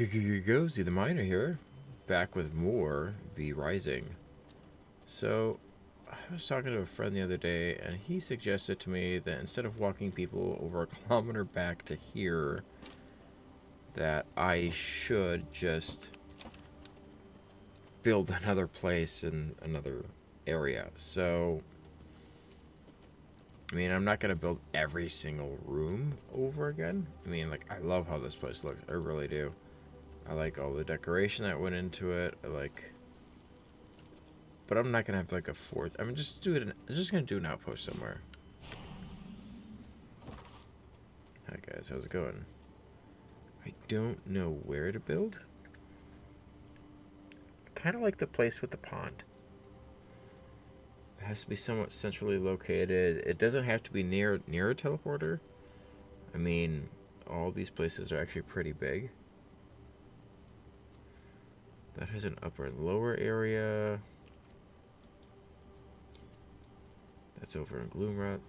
Gozy the Miner here, back with more VRising. So, I was talking to a friend the other day, and he suggested to me that instead of walking people over a kilometer back to here, that I should just build another place in another area. So, I mean, I'm not going to build every single room over again. I mean, like, I love how this place looks. I really do. I like all the decoration that went into it. But I'm not gonna have like a fort. I'm just gonna do an outpost somewhere. Hi guys, how's it going? I don't know where to build. I kind of like the place with the pond. It has to be somewhat centrally located. It doesn't have to be near a teleporter. I mean, all these places are actually pretty big. That has an upper and lower area. That's over in Gloomrot.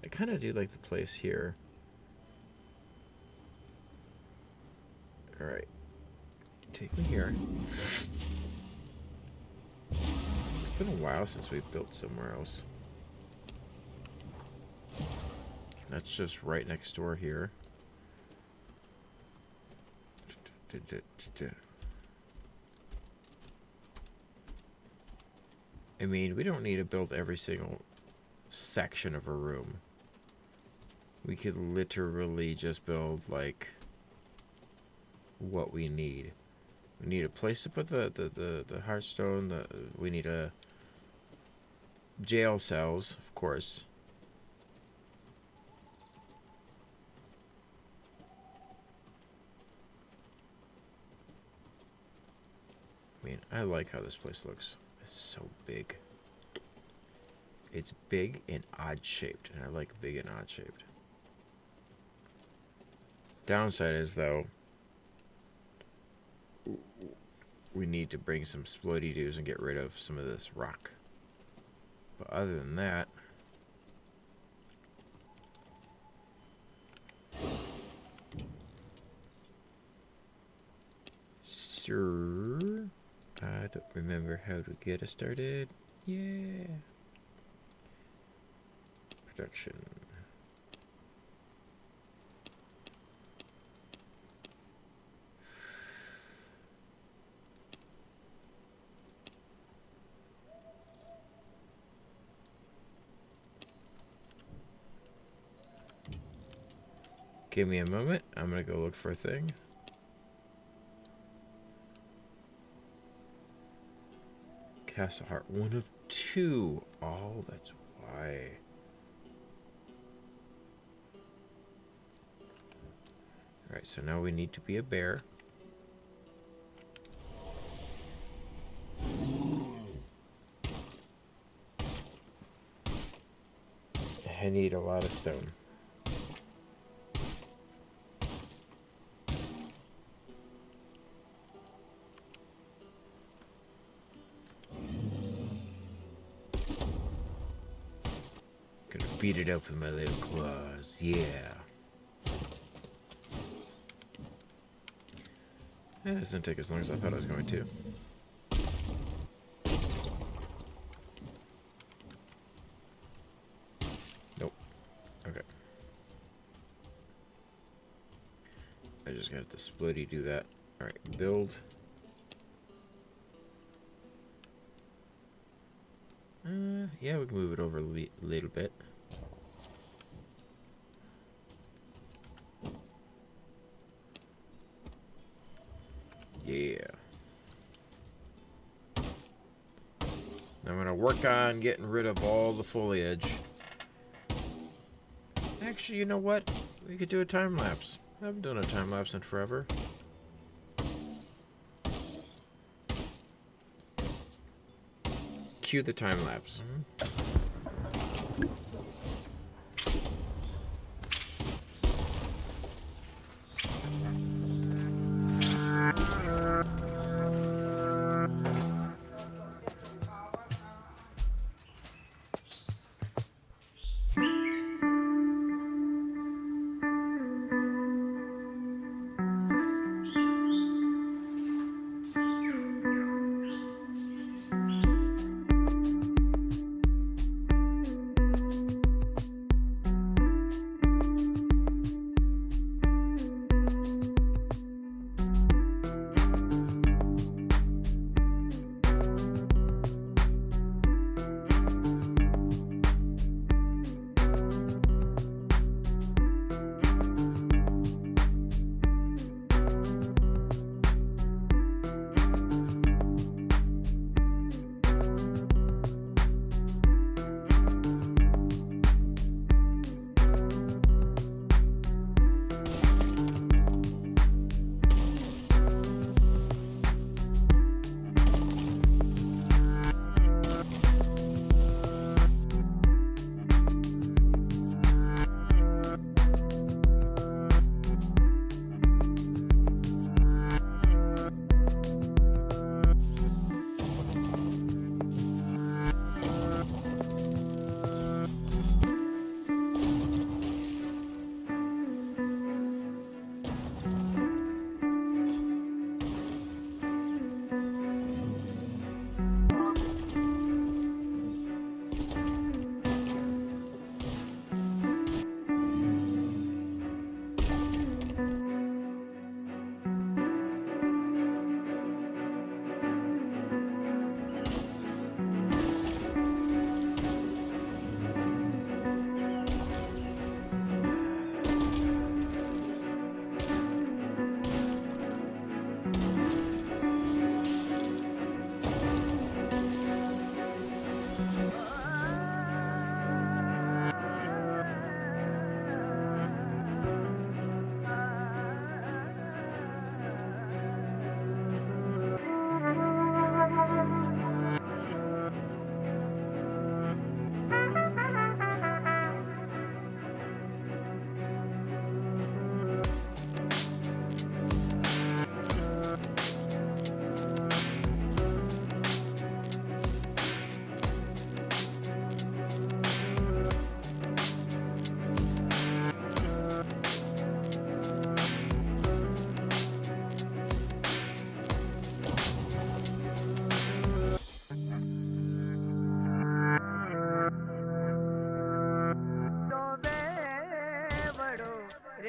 I kind of do like the place here. Alright. Take me here. It's been a while since we've built somewhere else. That's just right next door here. I mean, we don't need to build every single section of a room. We could literally just build, like, what we need. We need a place to put the hearthstone. We need a jail cells, of course. I mean, I like how this place looks. It's so big. It's big and odd shaped, and I like big and odd shaped. Downside is, though, we need to bring some splody doos and get rid of some of this rock. But other than that, sure. I don't remember how to get it started. Yeah. Production. Give me a moment. I'm gonna go look for a thing. Castle Heart, 1 of 2. Oh, that's why. Alright, so now we need to be a bear. I need a lot of stone. Beat it up with my little claws, yeah. That doesn't take as long as I thought it was going to. Nope. Okay. I just got to splitty do that. Alright, build. Yeah, we can move it over a little bit. Yeah. I'm gonna work on getting rid of all the foliage. Actually, you know what? We could do a time lapse. I haven't done a time lapse in forever. Cue the time lapse.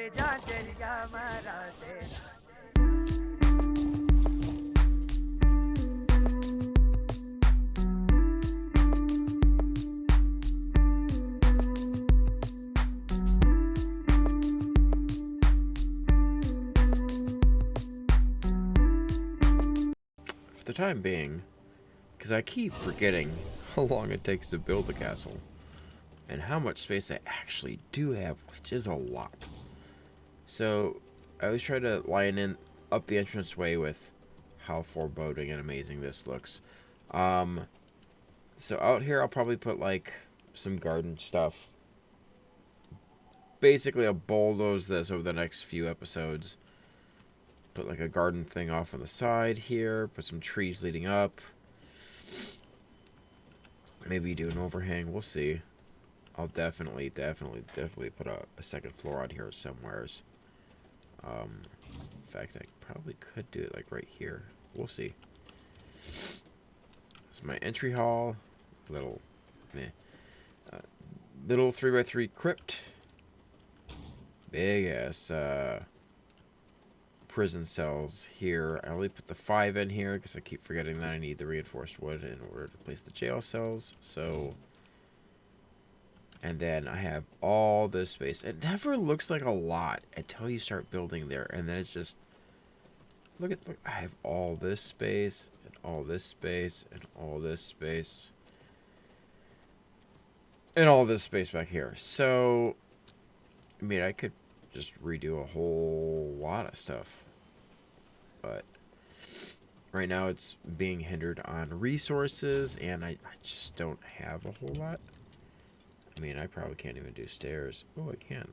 For the time being, because I keep forgetting how long it takes to build a castle and how much space I actually do have, which is a lot. So I always try to line in up the entranceway with how foreboding and amazing this looks. So out here I'll probably put like some garden stuff. Basically I'll bulldoze this over the next few episodes. Put like a garden thing off on the side here. Put some trees leading up. Maybe do an overhang. We'll see. I'll definitely put a second floor out here somewheres. In fact, I probably could do it like right here. We'll see. This is my entry hall. Little 3x3 crypt. Big ass prison cells here. I only put the 5 in here because I keep forgetting that I need the reinforced wood in order to place the jail cells. So, and then I have all this space. It never looks like a lot until you start building there, and then it's just look. I have all this space and all this space and all this space and all this space back here. So, I mean, I could just redo a whole lot of stuff. But right now it's being hindered on resources, and I just don't have a whole lot. I mean, I probably can't even do stairs. Oh, I can.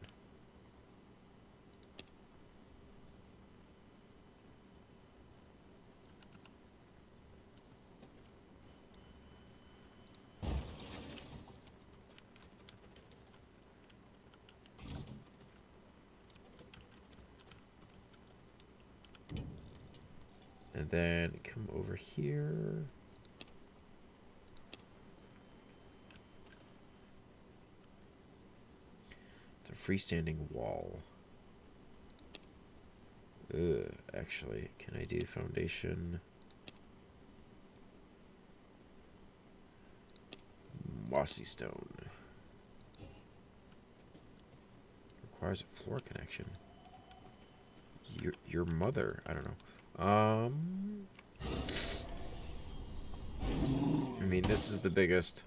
And then come over here. It's a freestanding wall. Actually, can I do foundation? Mossy stone. Requires a floor connection. Your mother, I don't know. I mean, this is the biggest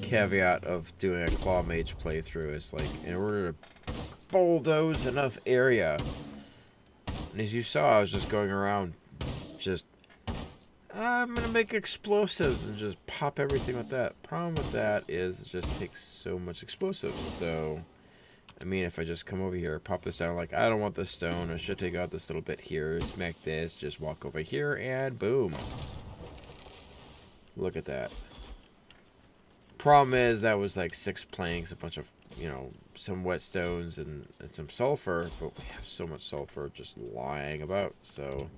caveat of doing a claw mage playthrough. Is like, in order to bulldoze enough area. And as you saw, I was just going around, just, I'm gonna make explosives and just pop everything with that. Problem with that is it just takes so much explosives. So, I mean, if I just come over here, pop this down, like, I don't want this stone, I should take out this little bit here, smack this, just walk over here, and boom. Look at that. Problem is, that was like 6 planks, a bunch of, you know, some whetstones, and some sulfur, but we have so much sulfur just lying about, so.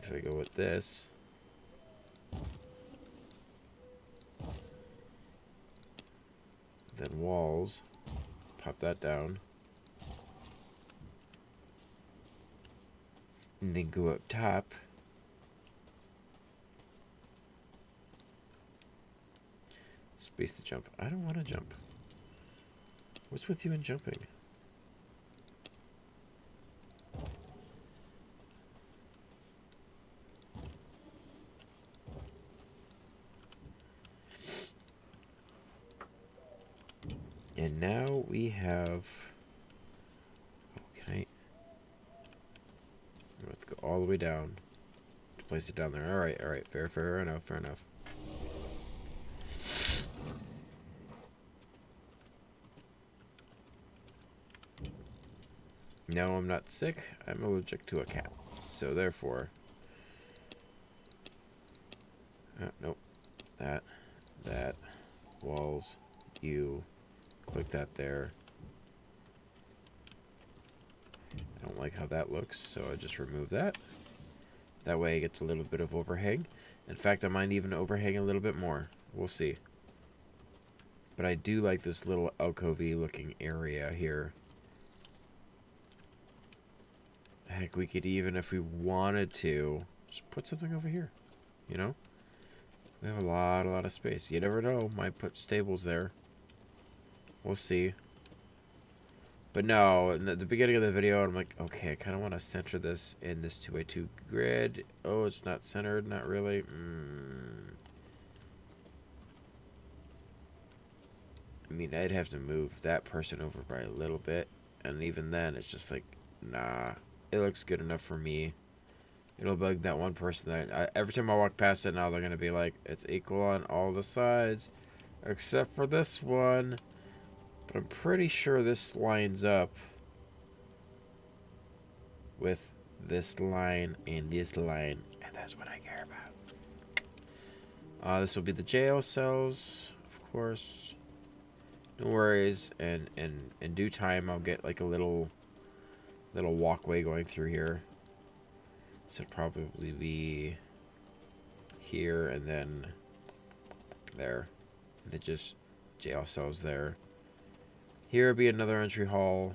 If I go with this. Then walls, pop that down, and then go up top, space to jump. I don't want to jump. What's with you in jumping? And now we have, oh, can I, let's go all the way down to place it down there. All right, fair enough. No, I'm not sick. I'm allergic to a cat. So therefore, nope, that, walls, you. Click that there. I don't like how that looks, so I just remove that. That way it gets a little bit of overhang. In fact, I might even overhang a little bit more. We'll see. But I do like this little alcovey looking area here. Heck, we could even, if we wanted to, just put something over here. You know? We have a lot of space. You never know. Might put stables there. We'll see. But no, in the beginning of the video, I'm like, okay, I kind of want to center this in this 2x2 grid. Oh, it's not centered. Not really. I mean, I'd have to move that person over by a little bit. And even then, it's just like, nah. It looks good enough for me. It'll bug that one person that every time I walk past it now, they're going to be like, it's equal on all the sides. Except for this one. But I'm pretty sure this lines up with this line and this line. And that's what I care about. This will be the jail cells, of course. No worries. And in due time, I'll get like a little walkway going through here. So it'll probably be here and then there. And then just jail cells there. Here would be another entry hall.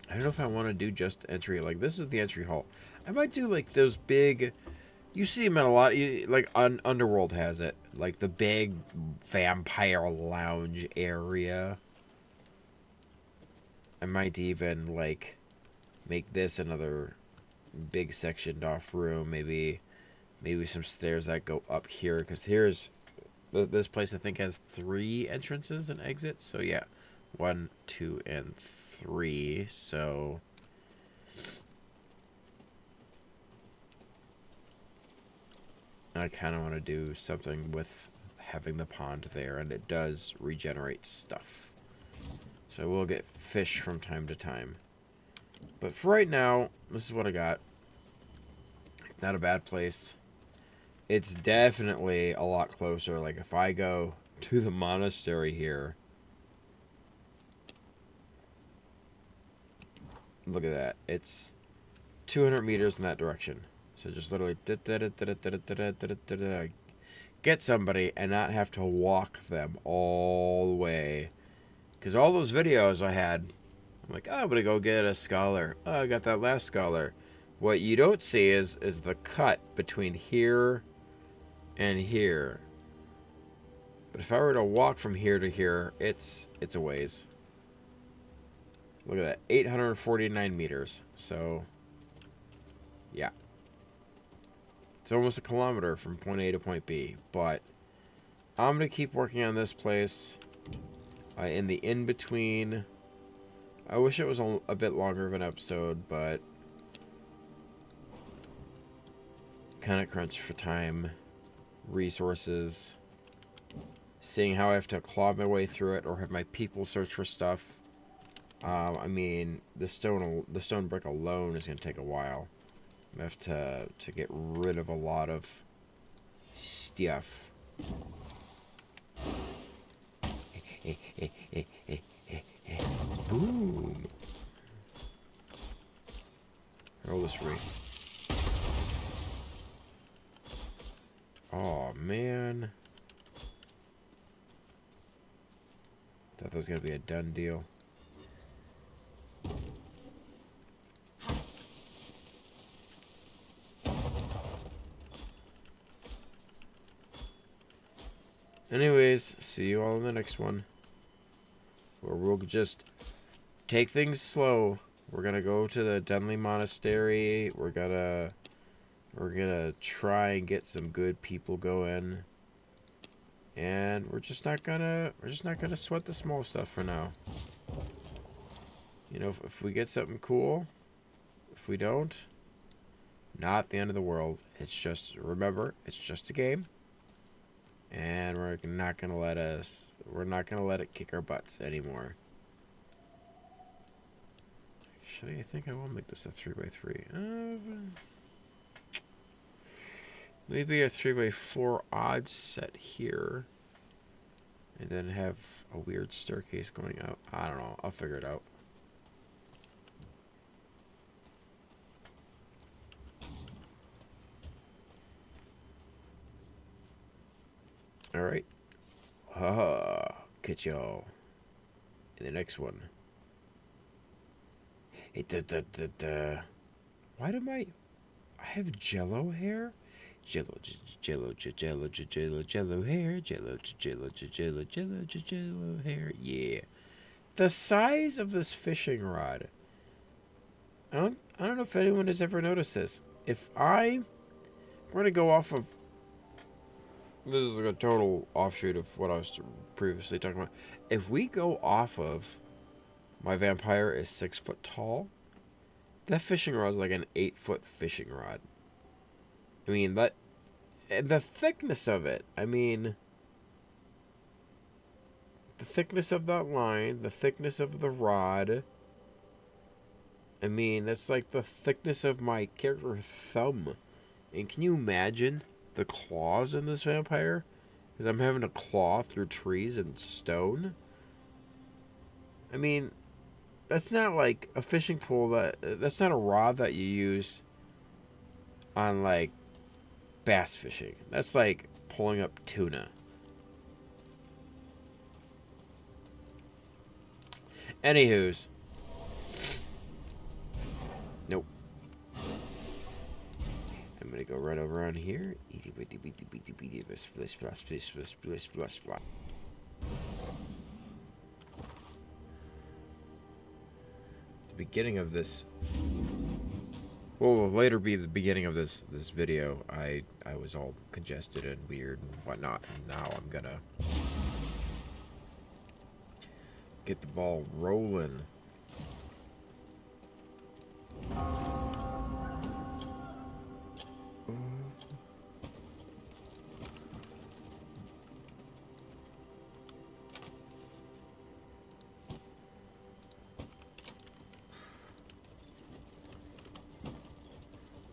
I don't know if I want to do just entry. Like, this is the entry hall. I might do, like, those big... You see them in a lot... Like, Underworld has it. Like, the big vampire lounge area. I might even, like, make this another big sectioned off room. Maybe some stairs that go up here. Because here's... This place, I think, has 3 entrances and exits. So, yeah. 1, 2, and 3. So... I kind of want to do something with having the pond there. And it does regenerate stuff. So, I will get fish from time to time. But for right now, this is what I got. It's not a bad place. It's definitely a lot closer. Like, if I go to the monastery here. Look at that. It's 200 meters in that direction. So just literally get somebody and not have to walk them all the way. Because all those videos I had, I'm like, oh, I'm going to go get a scholar. Oh, I got that last scholar. What you don't see is the cut between here and here. But if I were to walk from here to here, it's a ways. Look at that, 849 meters. So, yeah. It's almost a kilometer from point A to point B. But I'm going to keep working on this place. In the in-between, I wish it was a bit longer of an episode, but kind of crunched for time. Resources, seeing how I have to claw my way through it or have my people search for stuff. I mean, the stone brick alone is going to take a while. I have to get rid of a lot of stuff. Boom. Roll this ring. Oh, man. Thought that was going to be a done deal. Anyways, see you all in the next one. Where we'll just take things slow. We're going to go to the Dunley Monastery. We're gonna try and get some good people going. And we're just not gonna sweat the small stuff for now. You know, if we get something cool, if we don't, not the end of the world. It's just, remember, it's just a game. And we're not gonna let it kick our butts anymore. Actually, I think I will make this a 3x3. Maybe a 3x4 odd set here. And then have a weird staircase going out. I don't know. I'll figure it out. Alright. Catch y'all in the next one. Hey, why do I have jello hair? Jello hair. Jello hair. Yeah. The size of this fishing rod. I don't know if anyone has ever noticed this. We're gonna go off of. This is a total offshoot of what I was previously talking about. If we go off of my vampire is 6 foot tall, that fishing rod is like an 8-foot fishing rod. I mean, that. And the thickness of it, I mean. The thickness of that line, the thickness of the rod. I mean, that's like the thickness of my character thumb. And can you imagine the claws in this vampire? Because I'm having to claw through trees and stone. I mean, that's not like a fishing pole that's not a rod that you use on like bass fishing. That's like pulling up tuna. Anywho's. Nope. I'm gonna go right over on here. Easy way to beat the beginning of this. Will later be the beginning of this video. I was all congested and weird and whatnot, and now I'm gonna get the ball rolling.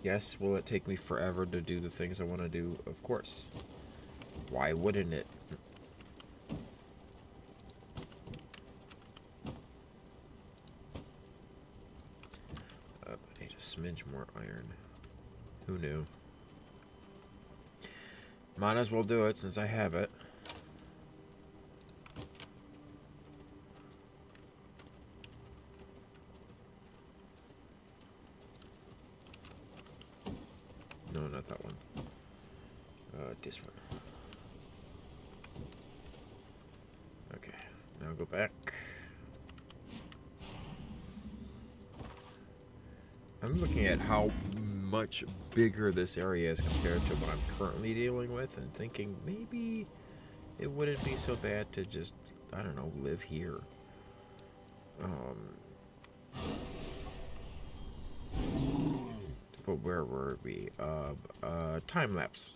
Yes, will it take me forever to do the things I want to do? Of course. Why wouldn't it? I need a smidge more iron. Who knew? Might as well do it since I have it. No, not that one. This one. Okay, now go back. I'm looking at how much bigger this area is compared to what I'm currently dealing with and thinking maybe it wouldn't be so bad to just, I don't know, live here. But where were we? Time-lapse.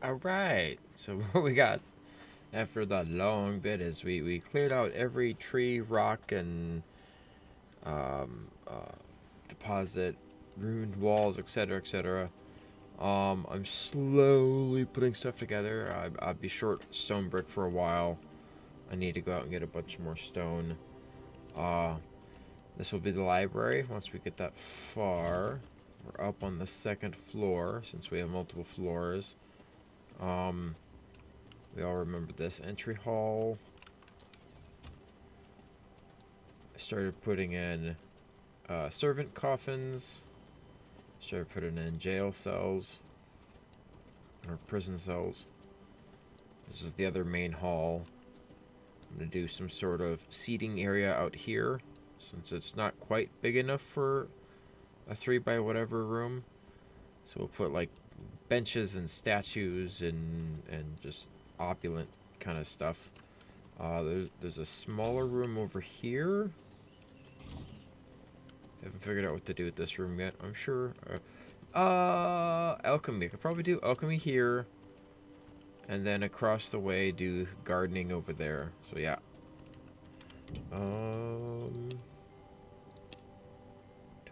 All right. So what we got after that long bit is we cleared out every tree, rock, and um, uh, deposit, ruined walls, etc., etc. I'm slowly putting stuff together. I'll be short stone brick for a while. I need to go out and get a bunch more stone. Uh, this will be the library once we get that far. We're up on the second floor since we have multiple floors. We all remember this entry hall. I started putting in servant coffins. Started putting in jail cells or prison cells. This is the other main hall. I'm going to do some sort of seating area out here since it's not quite big enough for a 3 by whatever room. So we'll put like benches and statues and just opulent kind of stuff. There's a smaller room over here. Haven't figured out what to do with this room yet. I'm sure. Alchemy. I could probably do alchemy here. And then across the way, do gardening over there. So yeah. Do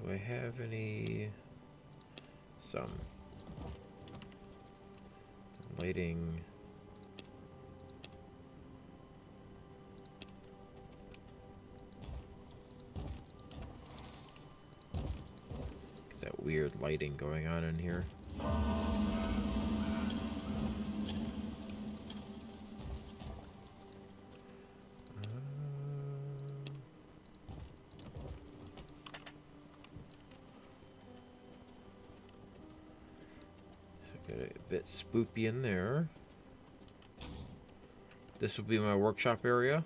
I have any? Some lighting. Get that weird lighting going on in here. Bit spoopy in there. This will be my workshop area.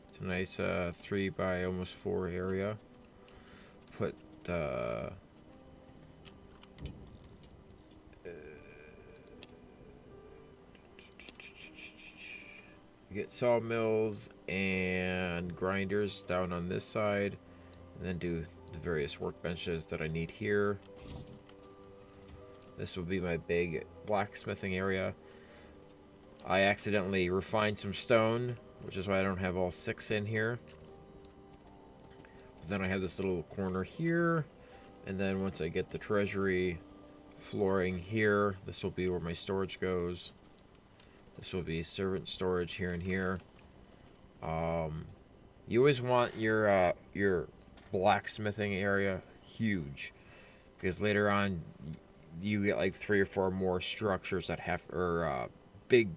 It's a nice 3 by almost 4 area. Put get sawmills and grinders down on this side, and then do the various workbenches that I need here. This will be my big blacksmithing area. I accidentally refined some stone, which is why I don't have all 6 in here. But then I have this little corner here, and then once I get the treasury flooring here, this will be where my storage goes. This will be servant storage here and here. You always want your blacksmithing area huge, because later on you get like 3 or 4 more structures that have, or big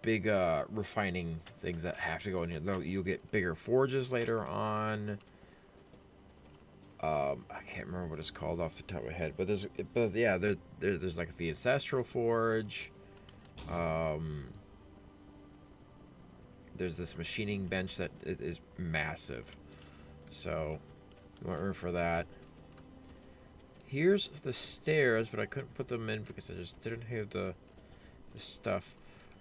refining things that have to go in here. Though you'll get bigger forges later on. I can't remember what it's called off the top of my head, but there's like the ancestral forge. There's this machining bench that is massive, so you want room for that. Here's the stairs, but I couldn't put them in because I just didn't have the stuff.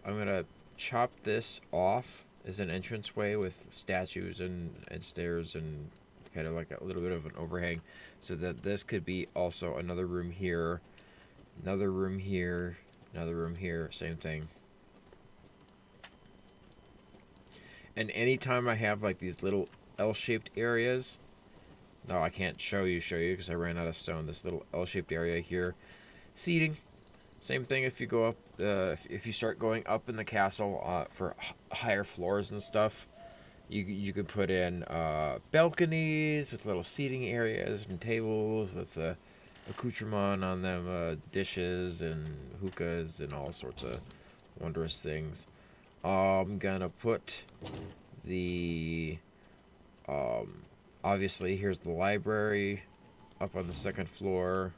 I'm gonna chop this off as an entranceway with statues and stairs and kind of like a little bit of an overhang, so that this could be also another room here, another room here, another room here, same thing. And anytime I have like these little L-shaped areas, no, I can't show you because I ran out of stone. This little L-shaped area here, seating. Same thing if you go up, if you start going up in the castle for higher floors and stuff, you could put in balconies with little seating areas and tables with accoutrement on them, dishes and hookahs and all sorts of wondrous things. I'm gonna put the obviously here's the library up on the second floor.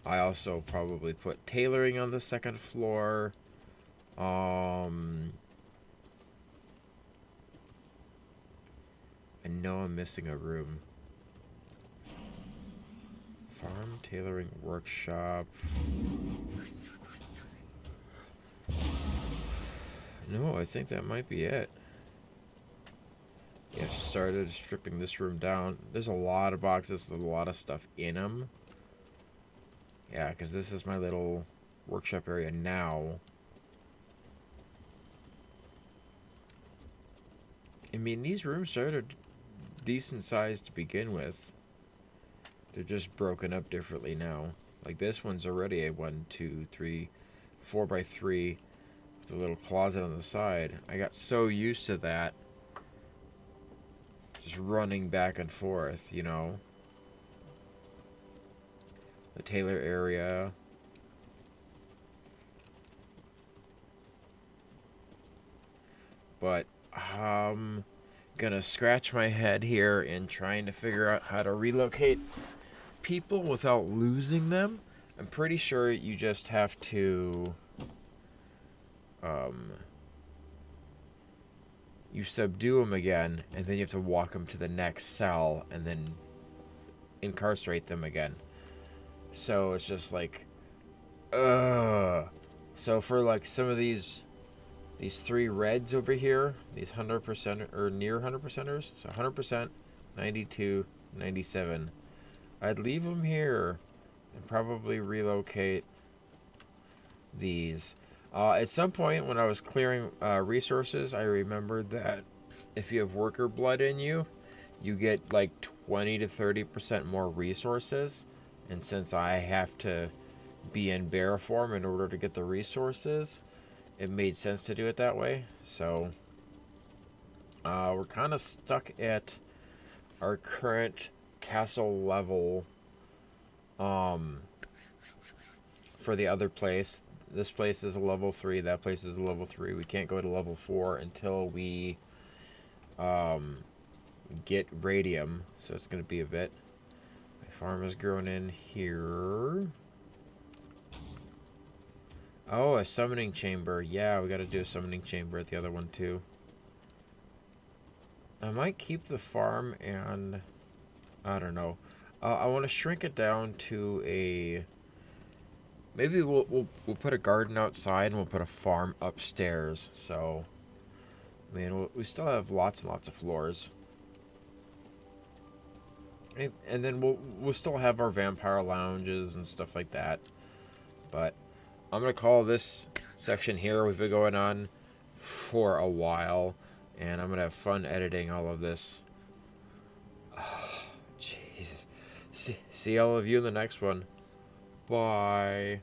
I also probably put tailoring on the second floor. I know I'm missing a room. Farm tailoring workshop. No, I think that might be it. Yeah, started stripping this room down. There's a lot of boxes with a lot of stuff in them. Yeah, because this is my little workshop area now. I mean, these rooms are decent size to begin with. They're just broken up differently now. Like this one's already a 1, 2, 3, 4 by 3 with a little closet on the side. I got so used to that, just running back and forth, you know. The Taylor area. But I'm gonna scratch my head here in trying to figure out how to relocate people without losing them. I'm pretty sure you just have to you subdue them again, and then you have to walk them to the next cell and then incarcerate them again. So it's just like so for like some of these 3 reds over here, these 100% or near 100%ers, so 100%, 92, 97, I'd leave them here and probably relocate these. At some point when I was clearing resources, I remembered that if you have worker blood in you, you get like 20 to 30% more resources. And since I have to be in bear form in order to get the resources, it made sense to do it that way. So we're kind of stuck at our current castle level for the other place. This place is a level 3, that place is a level 3. We can't go to level 4 until we get radium, so it's going to be a bit. My farm is grown in here. Oh, a summoning chamber. Yeah, we got to do a summoning chamber at the other one too. I might keep the farm and I don't know. I want to shrink it down to a. Maybe we'll put a garden outside and we'll put a farm upstairs. So, I mean, we still have lots and lots of floors. And then we'll still have our vampire lounges and stuff like that. But I'm going to call this section here. We've been going on for a while, and I'm going to have fun editing all of this. Oh, Jesus. See all of you in the next one. Bye.